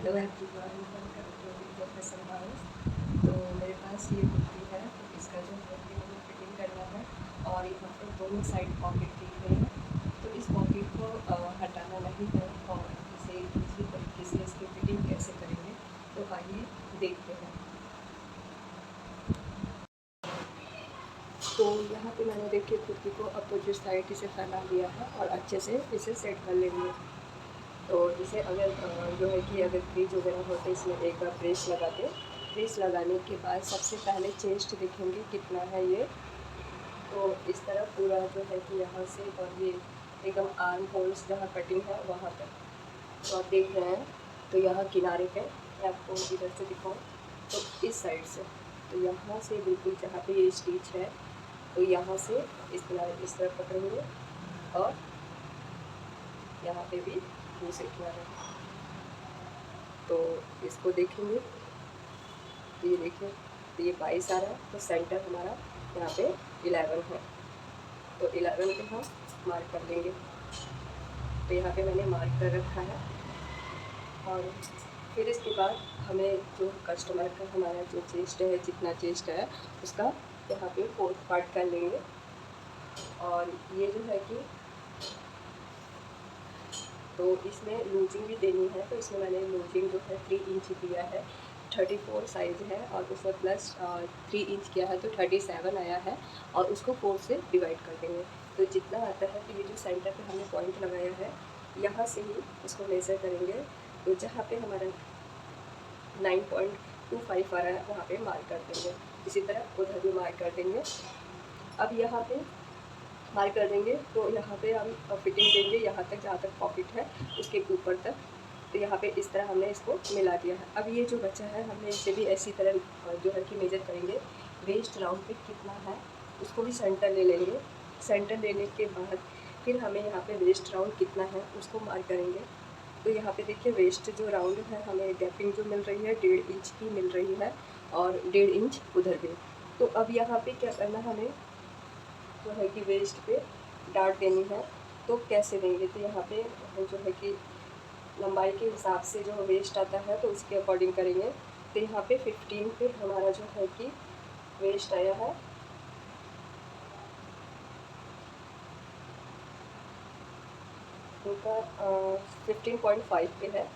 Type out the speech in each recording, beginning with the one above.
Hello everyone, welcome to professor house. तो मेरे पास ये कुर्ती है, तो इसका जो है कि मुझे फिटिंग करना है और यहाँ पर दोनों साइड पॉकेट दी गई है। तो इस पॉकेट को हटाना नहीं है और इसे दूसरी तरीके से इसकी फिटिंग कैसे करेंगे, तो आइए देखते हैं। तो यहाँ पे मैंने देखिए कुर्ती को अपोजिट साइड इसे फैला दिया है और अच्छे से इसे सेट कर लेंगे। तो इसे अगर जो है कि अगर क्रीज वगैरह हो तो इसमें एक बार प्रेस लगा दें। प्रेस लगाने के बाद सबसे पहले चेस्ट देखेंगे कितना है ये। तो इस तरह पूरा जो है कि यहाँ से और ये एकदम आर्म होल्स जहाँ कटिंग है वहाँ तक तो आप देख रहे हैं। तो यहाँ किनारे पे मैं आपको इधर से दिखाऊँ तो इस साइड से, तो यहाँ से बिल्कुल जहाँ पे ये स्टिच है तो यहाँ से इस तरह पकड़ेंगे और यहाँ पे भी दूसरे किनारे। तो इसको देखेंगे तो ये देखिए, तो ये 22 आ रहा है, तो सेंटर हमारा यहाँ पे 11 है। तो 11 पे हम मार्क कर लेंगे। तो यहाँ पे मैंने मार्क कर रखा है और फिर इसके बाद हमें जो कस्टमर का हमारा जो चेस्ट है, जितना चेस्ट है उसका यहाँ पे 4th पार्ट कर लेंगे। और ये जो है कि तो इसमें लूजिंग भी देनी है, तो इसमें मैंने लूजिंग जो है 3 इंच दिया है। 34 साइज़ है और उसमें प्लस 3 इंच किया है तो 37 आया है और उसको 4 से डिवाइड कर देंगे। तो जितना आता है, तो ये जो सेंटर पे हमने पॉइंट लगाया है यहाँ से ही उसको मेज़र करेंगे। तो जहाँ पे हमारा 9.25 आ रहा है वहाँ पे मार्क कर देंगे। इसी तरह उधर भी मार्क कर देंगे। अब यहाँ पे मार्क कर देंगे तो यहाँ पे हम फिटिंग देंगे यहाँ तक जहाँ तक पॉकेट है उसके ऊपर तक। तो यहाँ पे इस तरह हमने इसको मिला दिया है। अब ये जो बचा है हमने इसे भी ऐसी तरह जो है कि मेजर करेंगे। वेस्ट राउंड पे कितना है उसको भी सेंटर ले लेंगे। सेंटर लेने के बाद फिर हमें यहाँ पे वेस्ट राउंड कितना है उसको मार्क करेंगे। तो यहाँ पे देखिए वेस्ट जो राउंड है हमें गैपिंग जो मिल रही है 1.5 इंच की मिल रही है और 1.5 इंच उधर भी। तो अब यहाँ पे क्या करना हमें जो है कि वेस्ट पे डार्ट देनी है। तो कैसे देंगे, तो यहाँ पे जो है कि लंबाई के हिसाब से जो वेस्ट आता है तो उसके अकॉर्डिंग करेंगे। तो यहाँ पे 15 पे हमारा जो है कि वेस्ट आया है। उनका 15.5 पे है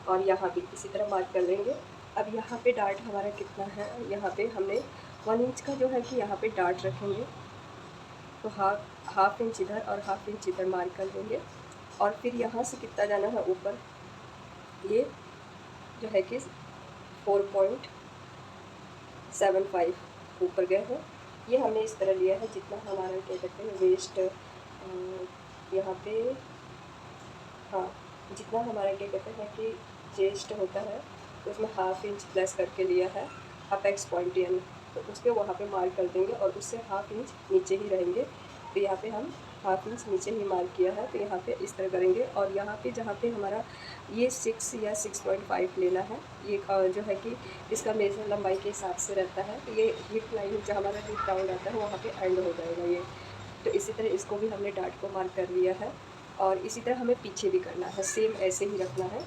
और यहाँ भी इसी तरह मार्क कर लेंगे। अब यहाँ पे डार्ट हमारा कितना है, यहाँ पे हमने 1 इंच का जो है कि यहाँ पे डार्ट रखेंगे। तो हाफ इंच इधर और हाफ इंच इधर मार्क कर देंगे। और फिर यहाँ से कितना जाना है ऊपर, ये जो है कि 4.75 ऊपर गए हैं। ये हमने इस तरह लिया है जितना हमारा क्या कहते हैं वेस्ट यहाँ पे, हाँ, जितना हमारा क्या कहते हैं कि चेस्ट होता है तो उसमें हाफ इंच प्लस करके लिया है अपेक्स पॉइंट यानी। तो उसके वहाँ पे मार्क कर देंगे और उससे हाफ इंच नीचे ही रहेंगे। तो यहाँ पे हम हाफ इंच नीचे ही मार्क किया है, तो यहाँ पे इस तरह करेंगे। और यहाँ पे जहाँ पे हमारा ये 6 या 6.5 लेना है, ये जो है कि इसका मेजर लंबाई के हिसाब से रहता है। तो ये हिप लाइन जो हमारा हिप राउंड आता है वहाँ पे एंड हो जाएगा ये। तो इसी तरह इसको भी हमने डार्ट को मार्क कर लिया है और इसी तरह हमें पीछे भी करना है, सेम ऐसे ही रखना है।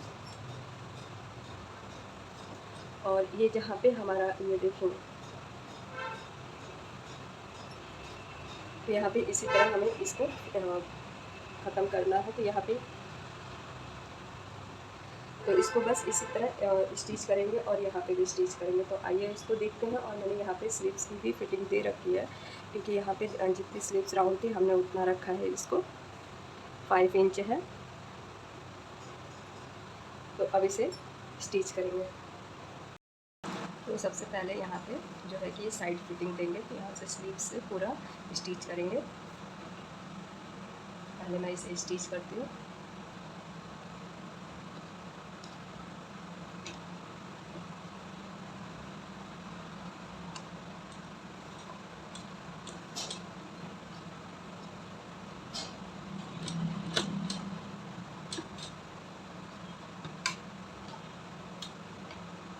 और ये जहाँ पे हमारा ये देखेंगे, तो यहाँ पे इसी तरह हमें इसको ख़त्म करना है। तो यहाँ पे तो इसको बस इसी तरह स्टिच करेंगे और यहाँ पे भी स्टिच करेंगे। तो आइए इसको देखते हैं। और मैंने यहाँ पे स्लीव्स की भी फिटिंग दे रखी है क्योंकि यहाँ पे जितनी स्लीव्स राउंड थी हमने उतना रखा है। इसको 5 इंच है। तो अब इसे स्टिच करेंगे। तो सबसे पहले यहाँ पे जो है कि साइड फिटिंग देंगे। तो यहाँ से स्लीव्स से पूरा स्टिच करेंगे। पहले मैं इसे स्टिच करती हूँ।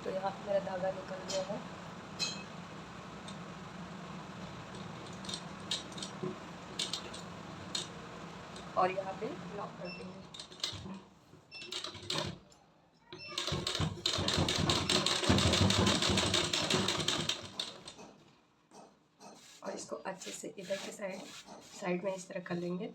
तो यहाँ पे मेरा धागा निकल गया है। और यहाँ पे लॉक कर देंगे। साइड में इस तरह कर लेंगे।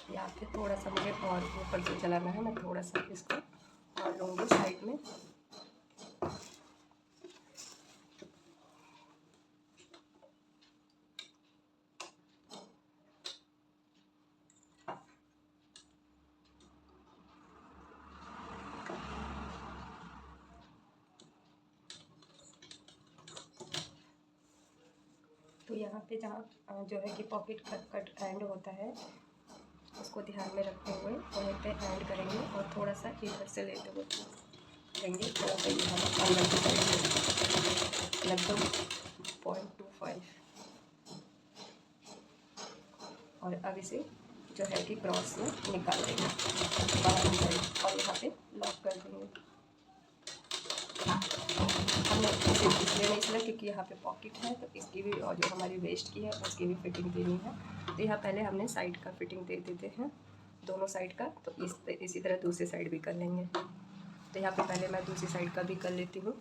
यहाँ पे थोड़ा सा मुझे और ऊपर से चलाना है, मैं थोड़ा सा इसको और लूँगी साइड में। तो यहाँ पे जहाँ जो है कि पॉकेट कट एंड होता है, उसको ध्यान में रखते हुए वहीं पे एंड करेंगे और थोड़ा सा इधर से लेते हुए देंगे, थोड़ा सा यहाँ अंदर की साइड में लगभग 0.25। और अब इसे जो है कि क्रॉस में निकाल देंगे बाहर की साइड और यहाँ पे लॉक कर देंगे। हमने इसे इसलिए नहीं सिला क्योंकि यहाँ पे पॉकेट है, तो इसकी भी और जो हमारी वेस्ट की है उसकी भी फिटिंग देनी है। तो यहाँ पहले हमने साइड का फिटिंग दे देते हैं, दोनों साइड का। तो इसी तरह दूसरी साइड भी कर लेंगे। तो यहाँ पे पहले मैं दूसरी साइड का भी कर लेती हूँ।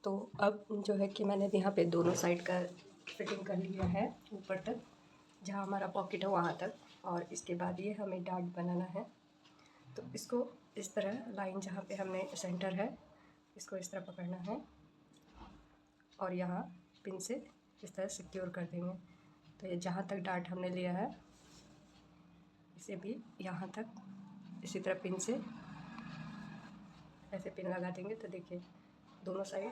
तो अब जो है कि मैंने यहाँ पे दोनों साइड का फिटिंग कर लिया है, ऊपर तक जहाँ हमारा पॉकेट है वहाँ तक। और इसके बाद ये हमें डार्ट बनाना है। तो इसको इस तरह लाइन जहाँ पे हमने सेंटर है, इसको इस तरह पकड़ना है और यहाँ पिन से इस तरह सिक्योर कर देंगे। तो ये जहाँ तक डार्ट हमने लिया है इसे भी यहाँ तक इसी तरह पिन से ऐसे पिन लगा देंगे। तो देखिए दोनों साइड।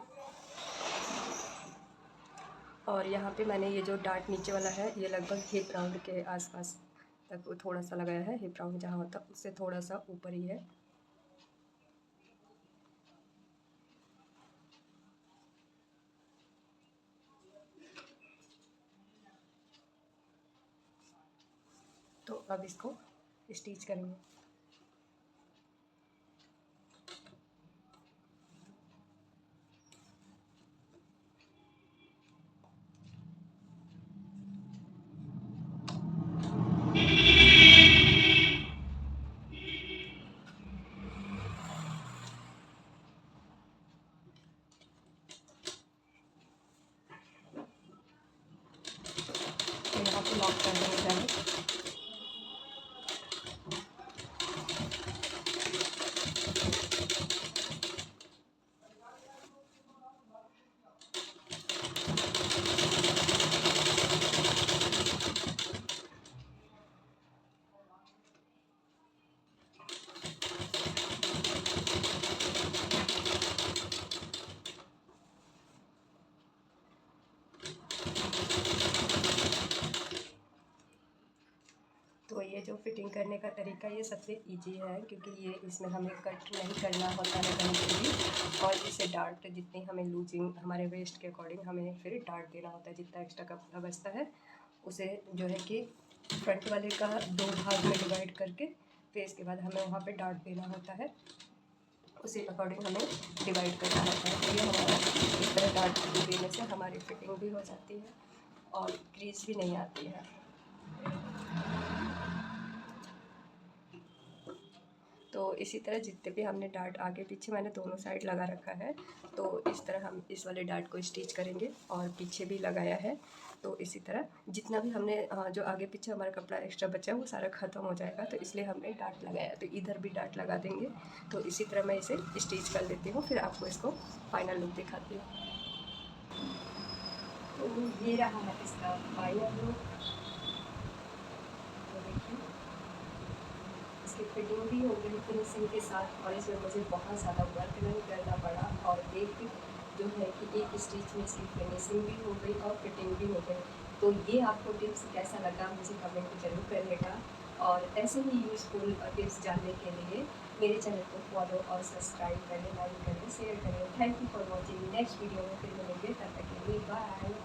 और यहाँ पे मैंने ये जो डार्ट नीचे वाला है ये लगभग हिप राउंड के आसपास तक थोड़ा सा लगाया है। हिप राउंड जहाँ होता है उससे थोड़ा सा ऊपर ही है। तो अब इसको स्टिच करेंगे। तो यहाँ पे लॉक कर देंगे पहले। तो ये जो फिटिंग करने का तरीका ये सबसे इजी है, क्योंकि ये इसमें हमें कट नहीं करना होता है कहीं से भी। और इसे डार्ट जितनी हमें लूजिंग हमारे वेस्ट के अकॉर्डिंग हमें फिर डार्ट देना होता है। जितना एक्स्ट्रा कपड़ा बचता है उसे जो है कि फ्रंट वाले का 2 भाग में डिवाइड करके फिर इसके बाद हमें वहाँ पे डार्ट देना होता है। उसी अकॉर्डिंग हमें डिवाइड करना होता है। तो ये हमारा इस तरह डार्ट देने से हमारी फिटिंग भी हो जाती है और क्रीज भी नहीं आती है। तो इसी तरह जितने भी हमने डार्ट आगे पीछे मैंने दोनों साइड लगा रखा है, तो इस तरह हम इस वाले डार्ट को स्टिच करेंगे। और पीछे भी लगाया है, तो इसी तरह जितना भी हमने जो आगे पीछे हमारा कपड़ा एक्स्ट्रा बचा है वो सारा ख़त्म हो जाएगा। तो इसलिए हमने डार्ट लगाया, तो इधर भी डार्ट लगा देंगे। तो इसी तरह मैं इसे स्टिच कर लेती हूँ, फिर आपको इसको फाइनल लुक दिखाती हूँ। तो ये रहा है इसका फाइनल लुक। फिटिंग भी हो गई फिनिशिंग के साथ, और इसमें मुझे बहुत ज़्यादा वर्क नहीं करना पड़ा, और एक जो है कि एक स्टिच में इसकी फिनिशिंग भी हो गई और फिटिंग भी हो गई। तो ये आपको टिप्स कैसा लगा मुझे कमेंट ज़रूर करिएगा, और ऐसे ही यूज़फुल टिप्स जानने के लिए मेरे चैनल को फॉलो और सब्सक्राइब करें, लाइक करें, शेयर करें। Thank you for watching. Next video में फिर मिलेंगे, तब तक के लिए बाय।